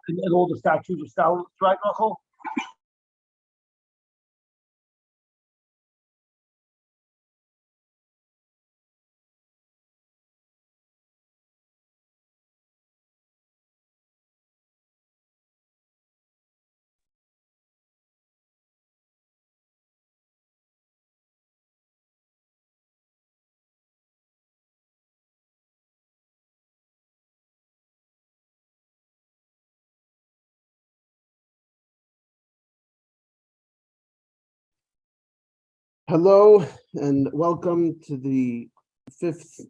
and all the statues of Stalin, right, Rachel? Hello and welcome to the fifth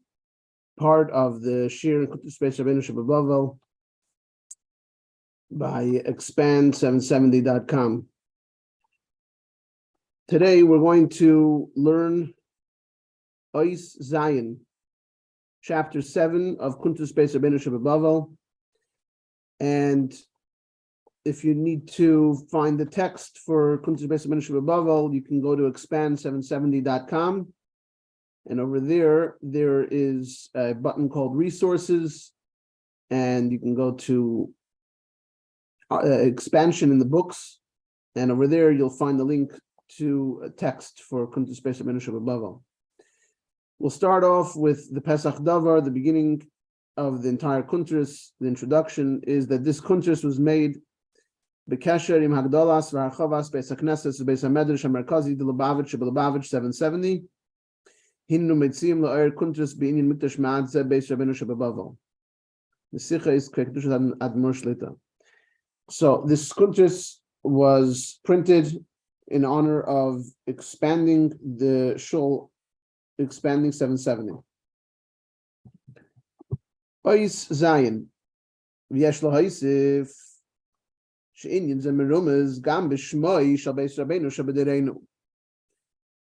part of the shiurim Kuntres Beis Rabbeinu Shebibovel by expand770.com. Today we're going to learn Ois Zayin, chapter 7 of Kuntres Beis Rabbeinu Shebibovel. And if you need to find the text for Kuntres Beis Rabbeinu Shebibovel, you can go to expand770.com. And over there is a button called Resources, and you can go to Expansion in the Books, and over there you'll find the link to a text for Kuntres Beis Rabbeinu Shebibovel. We'll start off with the Pesach Davar, the beginning of the entire Kuntres. The introduction is that this Kuntres was made B'kesher im Hagdolas v'Harchavas Beis HaKnesses Beis HaMedrash HaMerkazi de Lubavitch Lubavitch 770 Hinnu Metzim La'er Kuntres B'inyan Mikdash Ma'adze Beis Rabbeinu Shebibovel. The Sikha is Kedushat Admor Shlita. So this Kuntres was printed in honor of expanding the shul, expanding 770. Ois Zayin V'yesh Lo Haisif the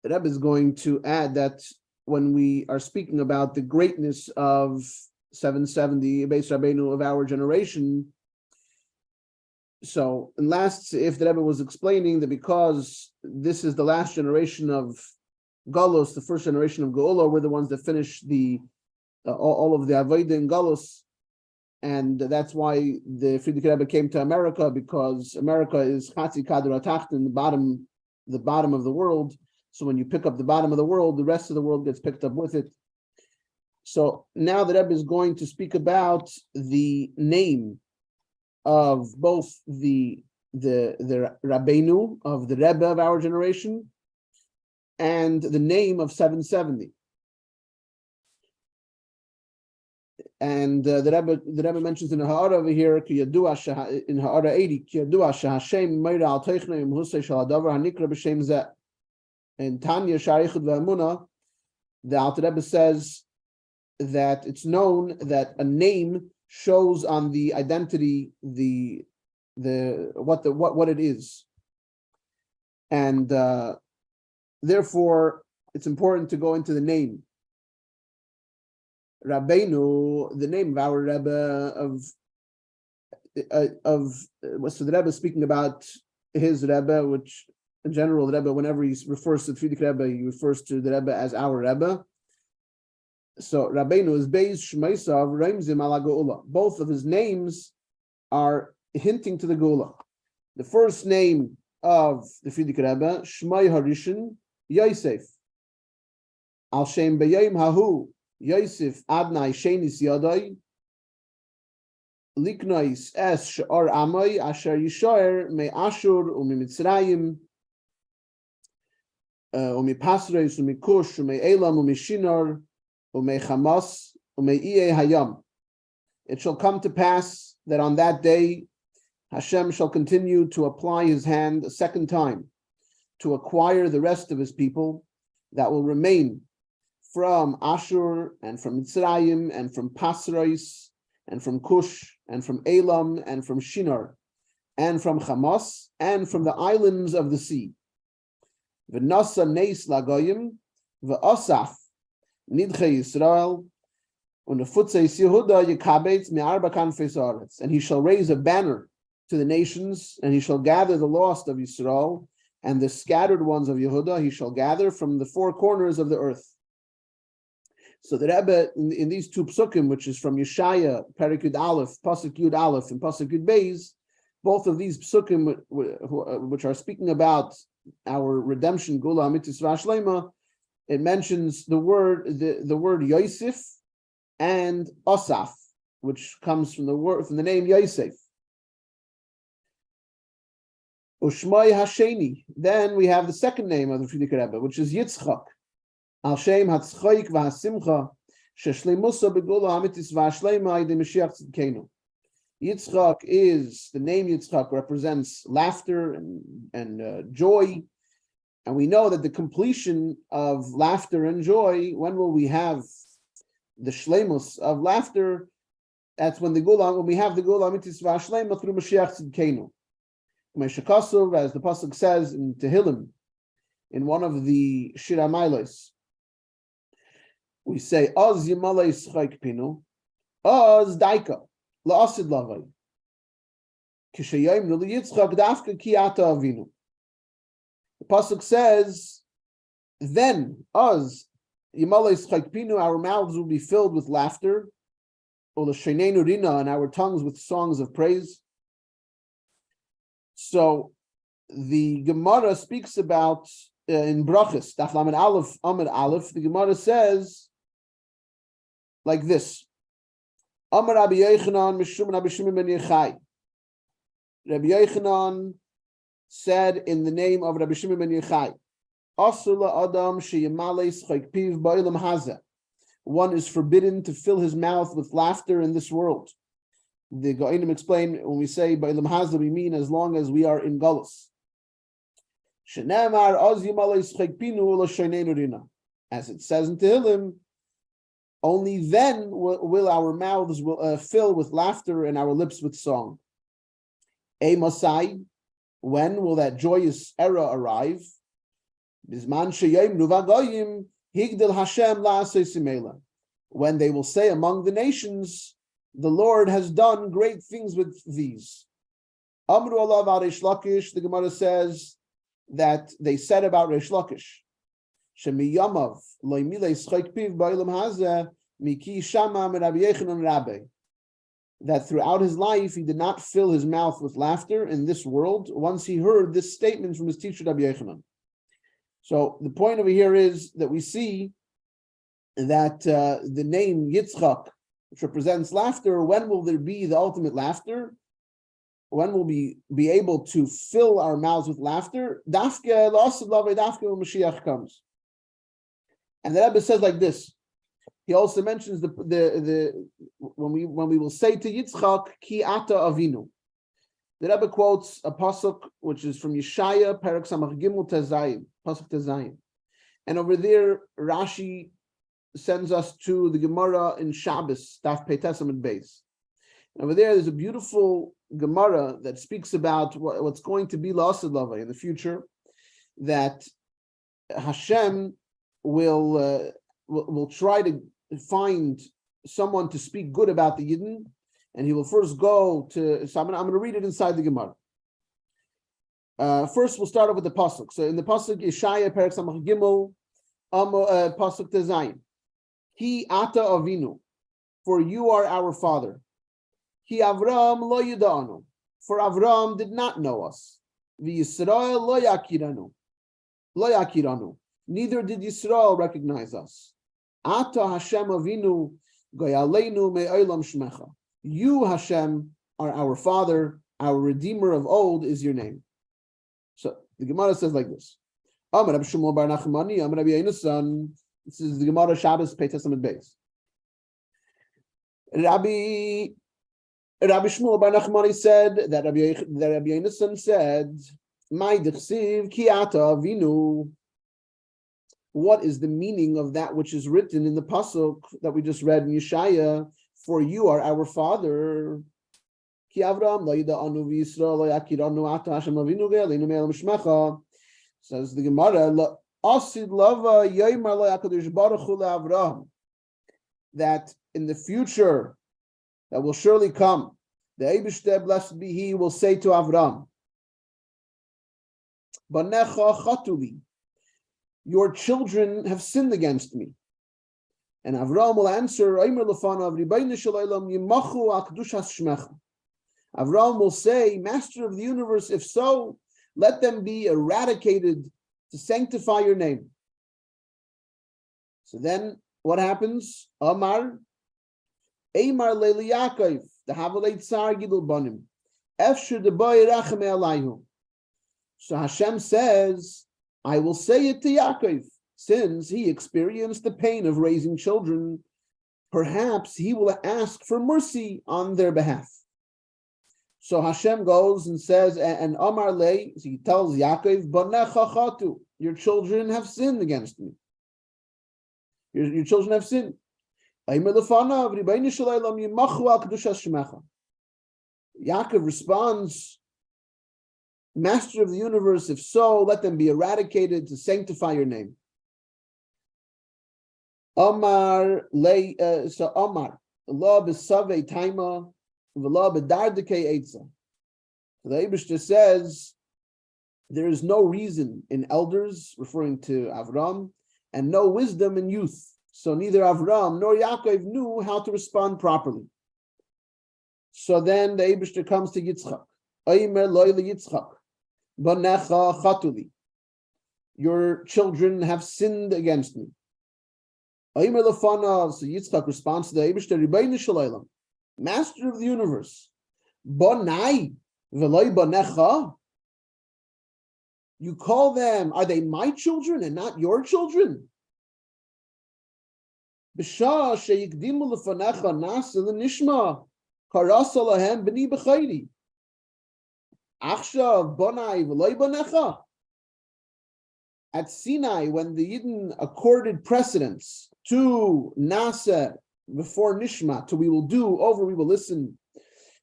Rebbe is going to add that when we are speaking about the greatness of 770 Beis Rabeinu of our generation, so in if the Rebbe was explaining that because this is the last generation of Galus, the first generation of Geula, we're the ones that finish the all of the Avodah in Galus. And that's why the Frierdiker Rebbe came to America, because America is Chatzi Kadra Tachten, the bottom of the world. So when you pick up the bottom of the world, the rest of the world gets picked up with it. So now the Rebbe is going to speak about the name of both the Rabeinu of the Rebbe of our generation and the name of 770. And the Rebbe mentions in the Ha'ara over here, in Ha'ara 80, and Tanya Sharichud V'Amuna, the Alter Rebbe says that it's known that a name shows on the identity what it is, and therefore it's important to go into the name. Rabeinu, the name of our Rebbe so the Rebbe is speaking about his Rebbe, which in general the Rebbe, whenever he refers to the Frierdiker Rebbe, he refers to the Rebbe as our Rebbe. So Rabeinu is Beis Shmeisav Reimzim ala Geula. Both of his names are hinting to the Geula. The first name of the Frierdiker Rebbe, Shmai Harishon Yosef, Al Shem B'Yom Hahu Yosef Adnai Shenis Yadai Liknois Es She'or Amai Asher Yishoer Me Ashur Umi Mitzrayim Umi Pasreis Umi Kush Umi Elam Umi Shinar Umi Chamas Umi Iye Hayam. It shall come to pass that on that day Hashem shall continue to apply his hand a second time to acquire the rest of his people that will remain from Ashur and from Mitzrayim and from Pasreis and from Kush and from Elam and from Shinar and from Chamas and from the islands of the sea. V'nasa neis lagoyim v'osaf nidche Yisrael u'nefutzeis Yehuda yikabetz me'arba kanfei haaretz. And he shall raise a banner to the nations, and he shall gather the lost of Yisrael and the scattered ones of Yehuda. He shall gather from the four corners of the earth. So the Rebbe in these two psukim, which is from Yeshaya, Perek Yud Aleph, Pasuk Yud Aleph, and Pasuk Yud Beis, both of these psukim, which are speaking about our redemption, Gula Amitis Vashlema, it mentions the word Yosef and Asaf, which comes from the name Yosef. Ushmai Hasheni. Then we have the second name of the Frierdiker Rebbe, which is Yitzchak. Al Shem Hatzchoik VaHasimcha Sheshleimusa Begula Amitis VaShlema Yidei Mashiach Tzidkenu. Yitzchak is the name. Yitzchak represents laughter and joy, and we know that the completion of laughter and joy. When will we have the shleimus of laughter? That's when we have the Gula Amitis VaShlema through Mashiach Tzidkenu. As the pasuk says in Tehillim, in one of the Shir HaMailos, we say, "Oz Yimalei Schayk Pinu, Oz Daika LaAsid Lavai, Kishayim Nuli Yitzchak Dafka Ki Ata Avinu." The pasuk says, "Then Oz Yimalei Schayk Pinu, our mouths will be filled with laughter, Ola Sheinenu Rina, and our tongues with songs of praise." So the Gemara speaks about in Brachos, Daf Lamed Aleph, Amud Aleph. The Gemara says like this: Amar Rabbi Yochanan Mishum Rabbi Shimon ben Yochai. Rabbi Yochanan said in the name of Rabbi Shimon ben Yochai, Asula Adam sheYimalei Schayk Piv Ba'olam Hazeh. One is forbidden to fill his mouth with laughter in this world. The Go'inim explain, when we say Ba'olam Hazeh, we mean as long as we are in Galus. As it says in Tehillim, only then will our mouths fill with laughter and our lips with song. A Masai, when will that joyous era arrive? When they will say among the nations, the Lord has done great things with these. Amru Allah about Reish Lakish, the Gemara says that they said about Reish Lakish, Shemiyamav loymilei schayk piv ba'olam hazeh miki shama Rabbi Yochanan Rabbi, that throughout his life he did not fill his mouth with laughter in this world once he heard this statement from his teacher Rabbi Yochanan. So the point over here is that we see that the name Yitzchak, which represents laughter, when will there be the ultimate laughter? When will we be able to fill our mouths with laughter? Dafke l'asad lavei, dafke when Mashiach comes. And the Rebbe says like this. He also mentions the when we will say to Yitzchak, Ki ata avinu. The Rebbe quotes a pasuk which is from Yeshaya, Perek Samach Gimel Tezayim, pasuk Tezayim, and over there Rashi sends us to the Gemara in Shabbos, Daf Peites Amud Beis. Over there's a beautiful Gemara that speaks about what's going to be La'asad Lavai in the future, that Hashem will try to find someone to speak good about the Yidden, and he will first go to. So I'm going to read it inside the Gemara. First, we'll start off with the pasuk. So in the pasuk, Yeshaya Perek Samach Gimel, pasuk Tezayim. Ki ata avinu, for you are our father. Ki Avram lo yida'anu, for Avram did not know us. V'Yisrael lo yakiranu, neither did Yisrael recognize us. Ata Hashem avinu goyaleinu me'olam shmecha. You, Hashem, are our father, our redeemer of old is your name. So the Gemara says like this. Amar Rabbi Shmuel bar Nachmani, Amar Rabbi Yonasan. This is the Gemara Shabbos Peites Amud Beis. Rabbi Shmuel bar Nachmani said that Rabbi Yonasan said, "My dechsiv ki ata avinu." What is the meaning of that which is written in the pasuk that we just read in Yeshaya? For you are our father. Ki Avram lo yida'anu v'Yisrael lo yakiranu ata Hashem avinu ge'aleinu me'olam shmecha. Says the Gemara, Asid lava yoymar lo HaKadosh Baruch Hu le'Avram, that in the future that will surely come, the Eibishter, blessed be He, will say to Avram, Banecha chatuli, your children have sinned against me. And Avram will answer, Rabeinu Shalom Yimachu al Kedushas Shmecha. Avram will say, Master of the universe, if so, let them be eradicated to sanctify your name. So then what happens? Amar, Eimar Leili Yaakov, the Havalei Tsar Gidul Banim, Efshir de Boy Rachem Elayhu. So Hashem says, I will say it to Yaakov, since he experienced the pain of raising children, perhaps he will ask for mercy on their behalf. So Hashem goes and says, and Amar Lei, he tells Yaakov, Banecha chatu, your children have sinned against me. Your children have sinned. Yaakov responds, Master of the universe, if so, let them be eradicated to sanctify your name. Amar Lei, so Amar, Allah b'savei taima, v'Allah b'dardekei eitza. The Eibishter says, there is no reason in elders, referring to Avram, and no wisdom in youth. So neither Avram nor Yaakov knew how to respond properly. So then the Eibishter comes to Yitzchak. Oimer loy Yitzchak, banecha chatuli. Your children have sinned against me. Oimer lefanav. So Yitzchak responds to the Eibishter, Rabeinu Shalom, Master of the universe. Bonai v'loy banecha. You call them, are they my children and not your children? B'shah sheyikdimu lefanecha nasa l'nishma karasa lahem b'ni b'chayri. Achshav bonai v'loy banecha. At Sinai, when the Yidden accorded precedence to Nasa before Nishma, to we will do over, we will listen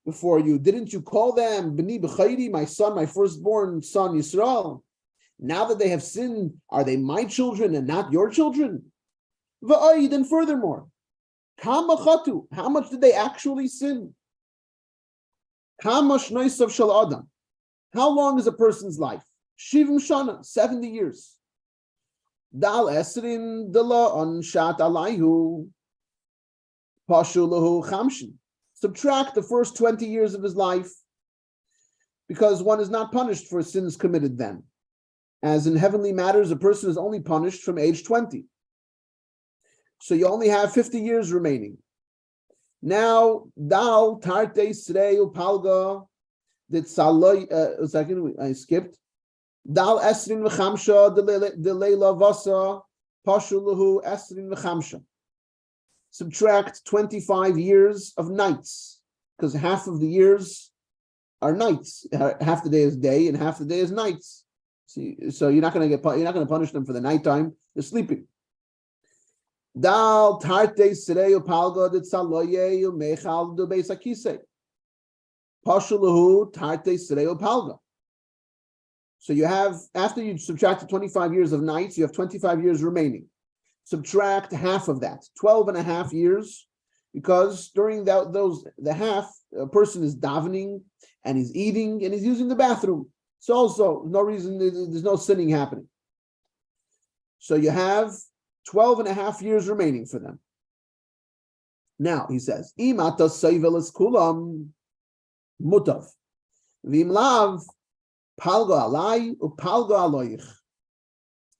before you, didn't you call them b'ni b'chayri, my son, my firstborn son Yisrael? Now that they have sinned, are they my children and not your children? V'ayid, and furthermore, kama chatu, how much did they actually sin? Kama shnoisav shel adam, how long is a person's life? Shivim shana, 70 years. Dal esrin dela anshat alayhu, pashu lahu chamshin. Subtract the first 20 years of his life, because one is not punished for sins committed then. As in heavenly matters, a person is only punished from age 20. So you only have 50 years remaining. Now, dal tarte srei upalga dit saloi. Second, I skipped. Dal esrin v'chamsha delela vasa pashulahu esrin v'chamsha. Subtract 25 years of nights, because half of the years are nights. Half the day is day, and half the day is nights. So you're not going to punish them for the nighttime. They're sleeping. Dal tarte srei upalga dit saloye umechal do beis akise. Pashulahu tarte srei upalga. So you have, after you subtract 25 years of nights, you have 25 years remaining. Subtract half of that, 12 and a half years, because during the half, a person is davening and he's eating and he's using the bathroom. So also, no reason, there's no sinning happening. So you have 12 and a half years remaining for them. Now, he says, Imata seivelis kulam mutav. Vimlav palga alai upalga aloich.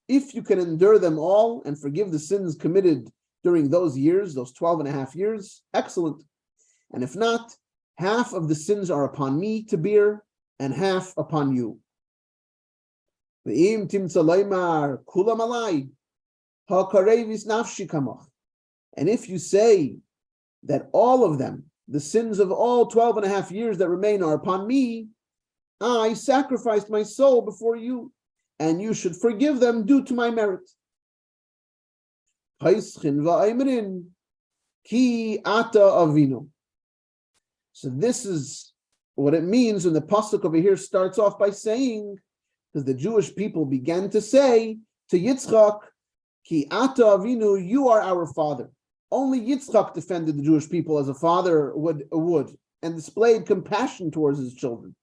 If you can endure them all and forgive the sins committed during those years, those 12 and a half years, excellent. And if not, half of the sins are upon me to bear, and half upon you. And if you say that all of them, the sins of all 12 and a half years that remain are upon me, I sacrificed my soul before you, and you should forgive them due to my merit. So this is what it means when the pasuk over here starts off by saying, because the Jewish people began to say to Yitzchak, Ki ata avinu, you are our father. Only Yitzchak defended the Jewish people as a father would and displayed compassion towards his children.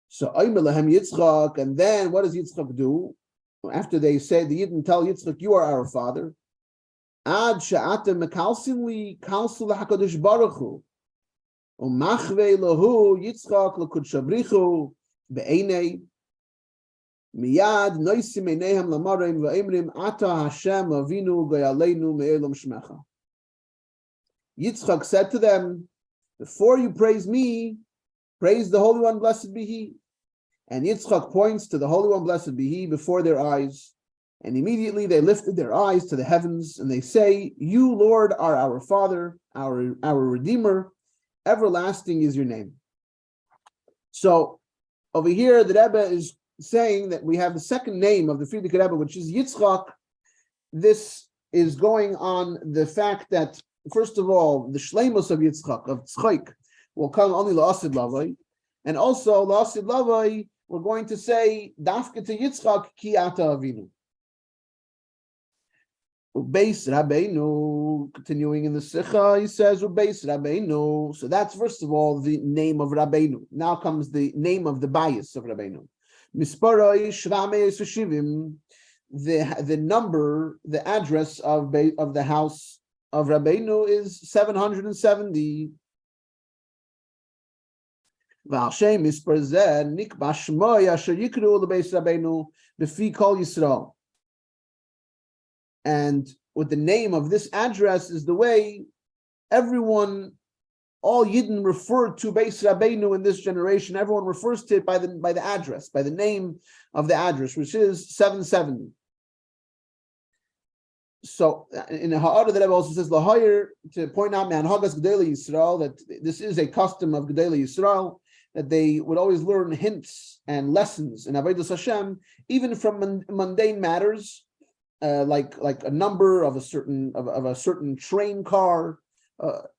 So Omer lahem Yitzchak, and then what does Yitzchak do? after they say, the Yidden tell Yitzchak, you are our father. Ad she'atem mekalsin li kalsu l'hakadosh baruch hu. Umachvei lahu Yitzchak l'kudshabrichu be'enei. Miyad noisim einehem lamarim va'imrim ata Hashem avinu goyaleinu me'elam shmecha. Yitzchak said to them, before you praise me, praise the Holy One, blessed be He. And Yitzchak points to the Holy One, blessed be He, before their eyes. And immediately they lifted their eyes to the heavens, and they say, you, Lord, are our Father, our Redeemer. Everlasting is your name. So over here, the Rebbe is saying that we have the second name of the Frierdiker Rebbe, which is Yitzchak. This is going on the fact that, first of all, the Shleimus of Yitzchak, of Tzchok, will come only La'asid Lavai, and also La'asid Lavai, we're going to say Dafka to Yitzchak Ki Ata Avinu. Beis Rabbeinu, continuing in the Sikha, he says Beis Rabbeinu. So that's first of all the name of Rabeinu. Now comes the name of the bias of Rabeinu. Misparoi Shvameis Yeshivos. The number, the address of the house of Rabeinu is 770. And with the name of this address is the way everyone, all Yidden refer to Beis Rabbeinu in this generation. Everyone refers to it by the address, by the name of the address, which is 770. So in the Ha'ara, the Rebbe also says L'Hayir, to point out Me'anhagas Gedolei Yisrael, that this is a custom of Gedolei Yisrael, that they would always learn hints and lessons in Avodas Hashem, even from mundane matters, like a number of a certain train car,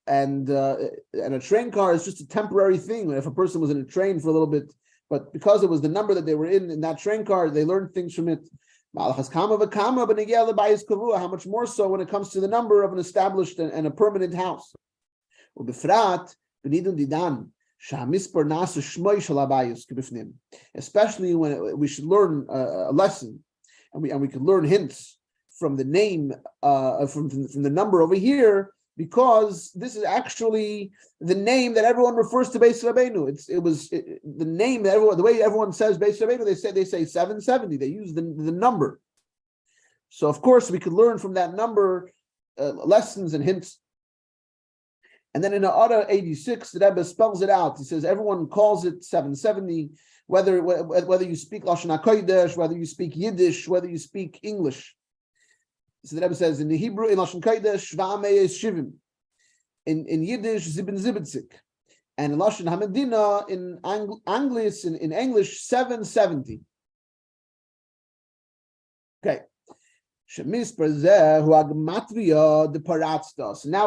and a train car is just a temporary thing. If a person was in a train for a little bit, but because it was the number that they were in that train car, they learned things from it. How much more so when it comes to the number of an established and a permanent house. Especially when we should learn a lesson, and we can learn hints from the name, from the number over here, because this is actually the name that everyone refers to Beis Rabbeinu. The name that the way everyone says Beis Rabbeinu, they say 770. They use the number. So of course we could learn from that number lessons and hints. And then in the Ara 86, the Rebbe spells it out. He says everyone calls it 770, whether you speak Lashon HaKodesh, whether you speak Yiddish, whether you speak English. So the Rebbe says in the Hebrew, in Lashon HaKodesh, Shva'amei Shivim. In Yiddish, Zibin Zibitzik. And in Lashon HaMedina, in English, 770. Okay. So now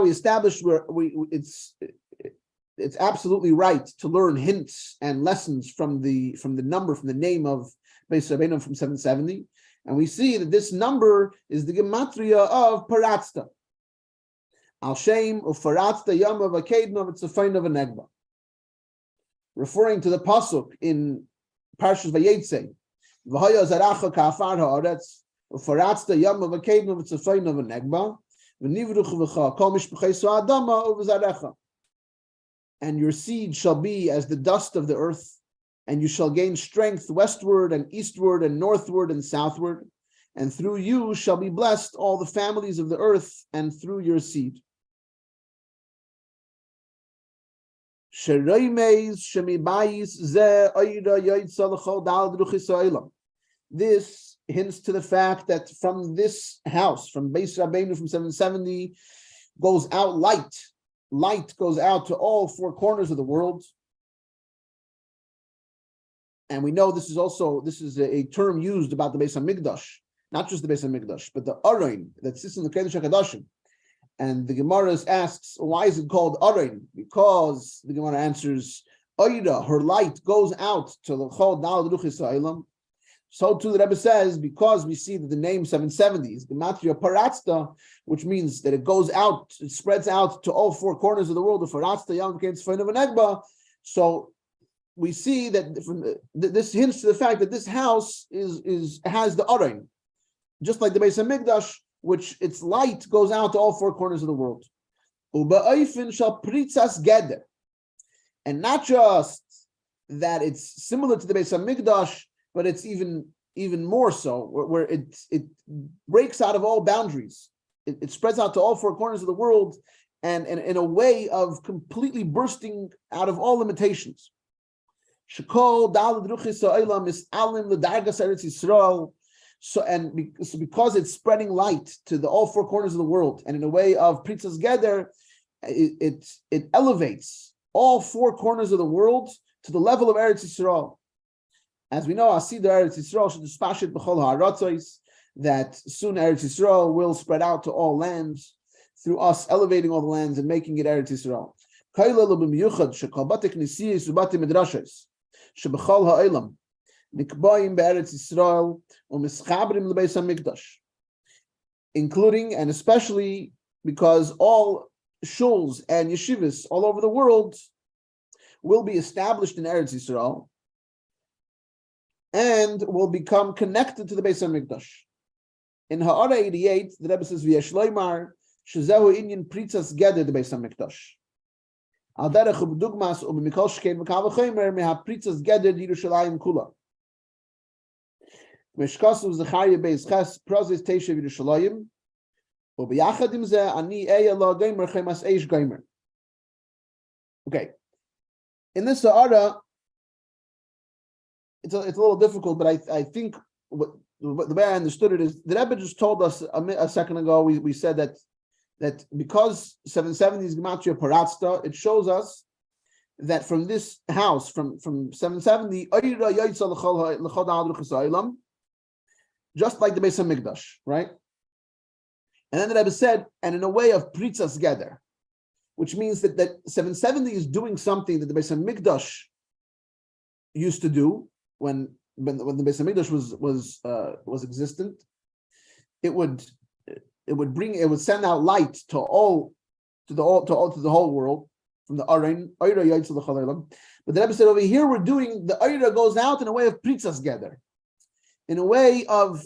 we established where it's absolutely right to learn hints and lessons from the number, from the name of Beis Rabbeinu from 770, and we see that this number is the gematria of Paratzta. Al Shem of Paratzta Yom of Akedin of Tzafein of Negba, referring to the pasuk in Parshas Vayetze, V'haya Zaracha Ka'afar Haaretz. And your seed shall be as the dust of the earth, and you shall gain strength westward and eastward and northward and southward, and through you shall be blessed all the families of the earth, and through your seed. This hints to the fact that from this house, from Beis Rabbeinu from 770, goes out light. Light goes out to all four corners of the world. And we know this is a term used about the Beis HaMikdosh, not just the Beis HaMikdosh, but the Aron that sits in the Kodesh HaKadoshim. And the Gemara asks, why is it called Aron? Because the Gemara answers, Oida, her light goes out to the Chol Dal Ruchis Ha'olam. So too the Rebbe says, because we see that the name 770 is Gematria Paratzta, which means that it goes out, it spreads out to all four corners of the world. The Paratzta Yom Tzafein of Negba. So we see that this hints to the fact that this house has the Aron, just like the Beis Hamikdash, which its light goes out to all four corners of the world. And not just that it's similar to the Beis Hamikdash, but it's even more so, where it breaks out of all boundaries. It spreads out to all four corners of the world, and in a way of completely bursting out of all limitations. So because it's spreading light to all four corners of the world, and in a way of Pritzas Geder, it elevates all four corners of the world to the level of Eretz Yisrael. As we know, Asidah Eretz Yisrael should dispashit b'chol ha'aratzois, that soon Eretz Yisrael will spread out to all lands through us elevating all the lands and making it Eretz Yisrael. Shebechol ha'olam nikbayim be'eretz Yisrael u'mischabrim lebeis hamikdash, including and especially because all shuls and yeshivos all over the world will be established in Eretz Yisrael and will become connected to the Beis Hamikdash. In Ha'ara 88, the Rebbe says, "V'yesh loymar shezehu inyan pritzas geder the Beis Hamikdash. Al derech u'b'dugmas u'b'mikol shkein v'kal v'chomer meha pritzas geder Yerushalayim kula. Meshkasu Zechariah Beis Ches prozes teishev Yerushalayim u'b'yachad im zeh ani eya la gomer chemas eish gomer." Okay, in this Ha'ara, it's a little difficult, but I think the way I understood it is the Rebbe just told us a second ago. We said that because 770 is Gematria Paratzta, it shows us that from this house, from 770, just like the Beis Hamikdash, right? And then the Rebbe said, and in a way of Pritzas Geder, which means that 770 is doing something that the Beis Hamikdash used to do when the Beis Hamikdash was existent. It would send out light to the whole world, from the Aron, Oira Yaitz L'Chol. But the Rebbe said over here we're doing the Oira goes out in a way of Pritzas Geder, in a way of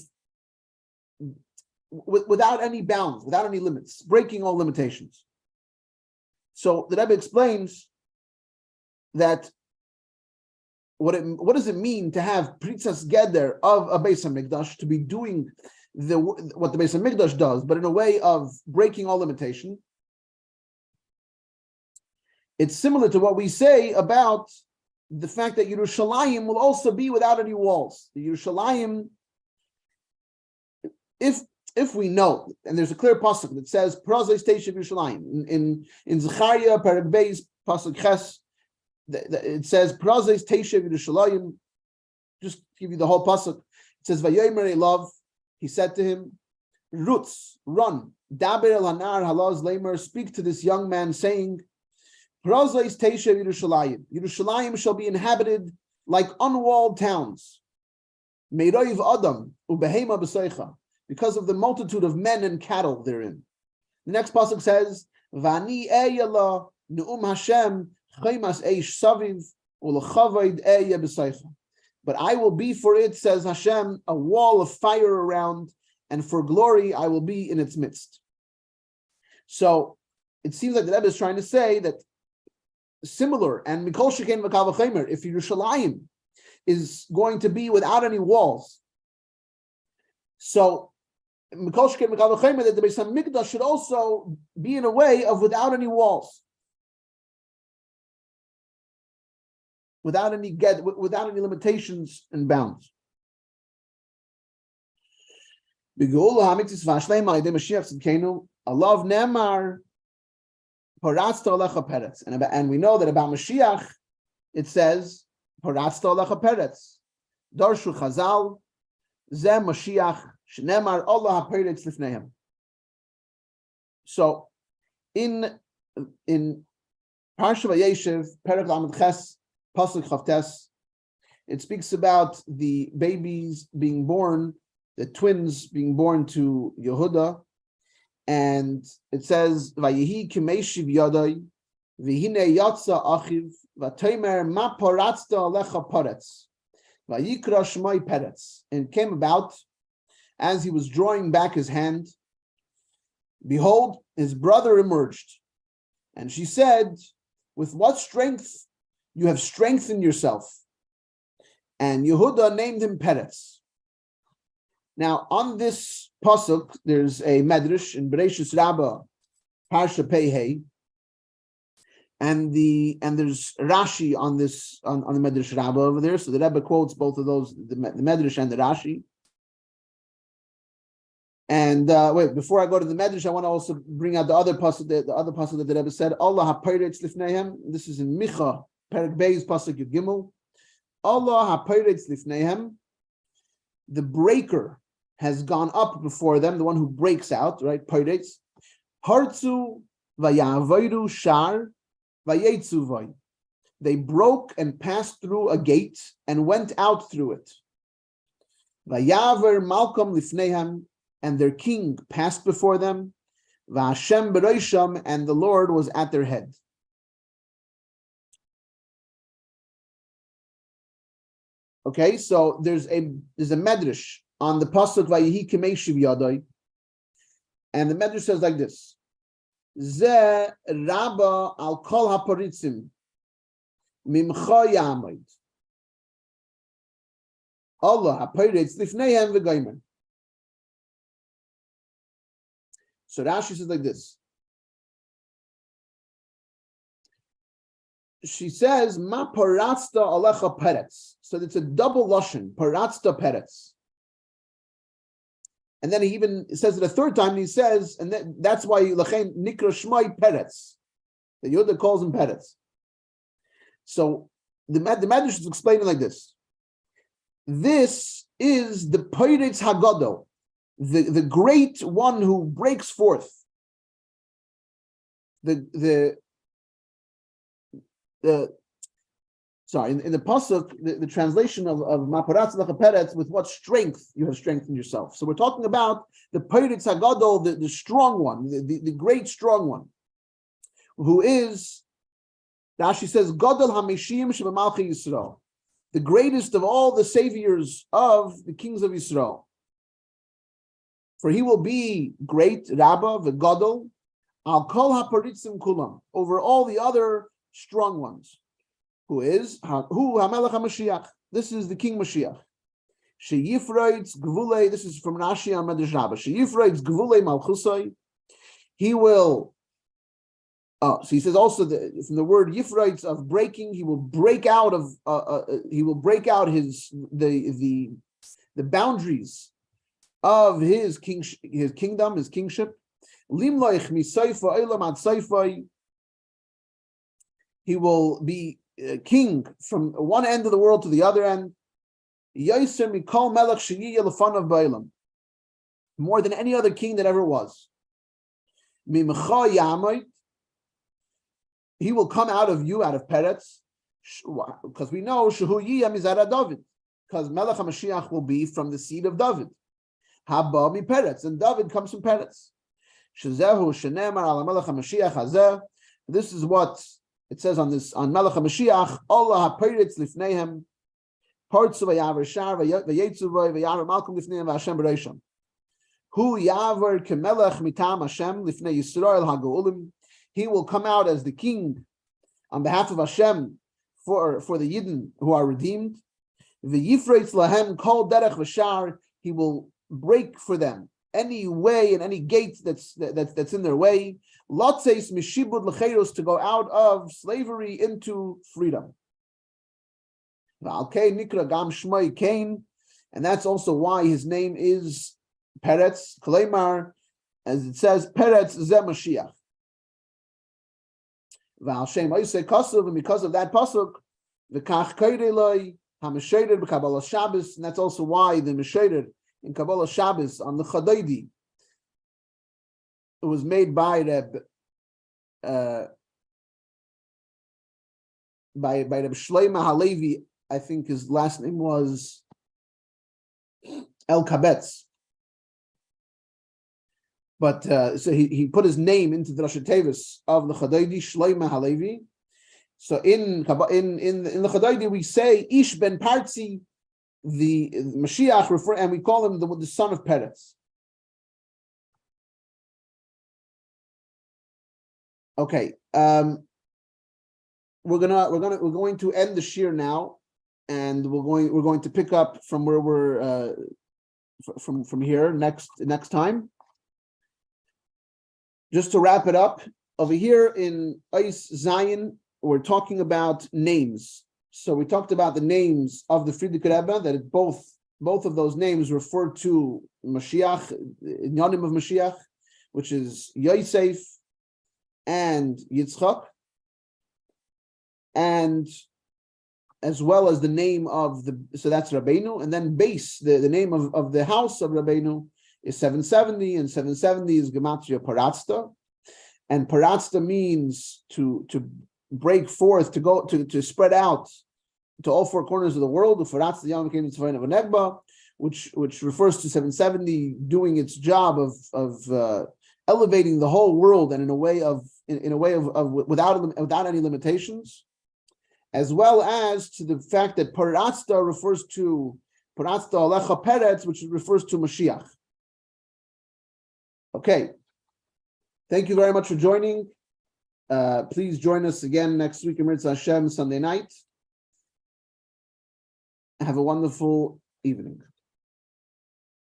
without any bounds, without any limits, breaking all limitations. So the Rebbe explains that what does it mean to have Pritzas Geder of a Beis Hamikdash, to be doing what the Beis Hamikdash does, but in a way of breaking all limitation. It's similar to what we say about the fact that Yerushalayim will also be without any walls. The Yerushalayim, if we know, and there's a clear pasuk that says Prazos Teishav Yerushalayim in Zechariah Perek Beis pasuk Ches, it says Prazos Teishav Yerushalayim. Just to give you the whole pasuk, it says Vayomer Elav, he said to him, Rutz, run, Daber el Hanar Halaz Lamer, speak to this young man, saying, Prazos Teishav Yerushalayim, Yerushalayim shall be inhabited like unwalled towns. Meiroiv Adam ubehema b'soicha, because of the multitude of men and cattle therein. The next pasuk says, Vani eyala ne'um Hashem chaymas eish saviv u'lechavayd eya b'soicha. But I will be for it, says Hashem, a wall of fire around, and for glory I will be in its midst. So it seems like the Rebbe is trying to say that similar, and Mikol Sheken V'Kal V'Chomer, if Yerushalayim is going to be without any walls, so Mikol Sheken V'Kal V'Chomer, that the Beis Hamikdash should also be in a way of without any walls, without any limitations and bounds. Allah Nemar. And we know that about Mashiach, it says, Paratzta Alecha Peretz. Darshu Chazal, Zeh Mashiach, Shnemar Allah HaPeretz Lifnehem. So, in Parsha Vayeshev, Perek Lamed Ches, Pasuk Chavtes, it speaks about the babies being born, the twins being born to Yehuda, and it says, "Vayehi kimeshiv yadai, v'hine yatsa achiv V'tomer ma paratzta alecha paretz, v'yikra shmoi peretz. And it came about as he was drawing back his hand, behold, his brother emerged, and she said, "With what strength you have strengthened yourself?" And Yehuda named him Peretz. Now, on this pasuk, there's a medrash in Bereishis Rabbah, Parsha Pei, and there's Rashi on this on the medrash Rabbah over there. So the Rebbe quotes both of those, the medrash and the Rashi. And wait, before I go to the medrash, I want to also bring out the other pasuk that the Rebbe said. Allah ha'peiretz lifneihem. This is in Micha, Perek Beis, pasuk Yud Gimel. Allah ha'peiretz lifneihem. The breaker has gone up before them, the one who breaks out, right? Peiretz. Hartzu vayavoiru shar vayetzu vay. They broke and passed through a gate and went out through it. Vayaver malkom lifneihem. And their king passed before them, V'Hashem b'roisham, and the Lord was at their head. Okay, so there's a medrash on the pasuk Vayihi Kimeshiv Yadai, and the medrash says like this: Ze Rabba al Kol Haparitzim Mimcha Yamid Allah Haparitz Lifneihem V'Gaimer. So Rashi says like this. She says, "Ma paratzta alecha peretz." So it's a double lashon, paratzta peretz. And then he even says it a third time. And he says, and that's why lachein nikra shmai peretz. The Yoda calls him peretz. So the Medrash is explaining like this. This is the peretz hagadol. The great one who breaks forth. In the pasuk, the translation of Maparatz Lecha Peretz, with what strength you have strengthened yourself. So we're talking about the Peretz Hagadol, the strong one, the great strong one, who is, Rashi says, Gadol HaMeshim Shebemalchi Yisrael, the greatest of all the saviors of the kings of Yisrael. For he will be great, Rabbah, V'Gadol, Al Kol HaParitzim Kulam, over all the other strong ones. Who HaMelech HaMashiach. This is the King Mashiach. Sheyifreitz Gvulei, this is from Rashi on Medrash Rabbah. Sheyifreitz Gvulei Malchusai. He will, so he says also from the word Yifreitz of breaking, he will break out of, his the boundaries of his kingdom, his kingship. Limloich misayfa elam ad sayfa. He will be king from one end of the world to the other end. Yaiser mikol melech sheyiya lefanav ba'elam, more than any other king that ever was. Mimcha yamayt. He will come out of you, out of Peretz, because we know shehu yiyam is ara David, because Melech HaMashiach will be from the seed of David. Haba mi Peretz, and David comes from Peretz. Shezehu shenemar ala Melech HaMashiach hazeh. This is what it says on Melech HaMashiach. Allah haPeretz lifneihem, partzu vayaver shar vayetzu vayaver malkum lifneihem v'Hashem b'reisham. Hu yaver kemelech mitam Hashem lifnei Yisrael hageulim. He will come out as the king on behalf of Hashem for the Yidden who are redeemed. V'yifreitz lahem kol derech v'shar. He will break for them any way and any gate that's in their way. Lotzeis mishibud l'cheiros, to go out of slavery into freedom. V'alkei nikra gam shmoi kain, and that's also why his name is Peretz. Kaleimar, as it says, Peretz ze Mashiach. V'al shem oisei kasuv, and because of that pasuk, v'kach kaireloi hamesheder b'Kabbalah Shabbos, and that's also why the mesheder in Kabbalah Shabbos on the Chadaydi, it was made by Reb Shlomo Halevi. I think his last name was El Kabetz. But so he put his name into the Rosh Tevis of the Chadaydi, Shlomo Halevi, So in the Chadaydi we say Ish ben Partzi, the Mashiach, and we call him the son of Peretz. Okay, we're going to end the shir now, and we're going to pick up from where we're from here next time. Just to wrap it up, over here in Eis Zion, we're talking about names. So we talked about the names of the Frierdiker Rebbe, that both of those names refer to Mashiach, Inyanim of Mashiach, which is Yosef and Yitzchak, and as well as the name of so that's Rabeinu, and then base, the name of the house of Rabeinu is 770, and 770 is Gematria Paratzta, and Paratzta means to break forth, to go to spread out to all four corners of the world. Which refers to 770 doing its job of elevating the whole world, and in a way of without any limitations, as well as to the fact that Paratzta refers to Paratzta Alecha Peretz, which refers to Mashiach. Okay, thank you very much for joining. Please join us again next week in Mirza Hashem, Sunday night. Have a wonderful evening.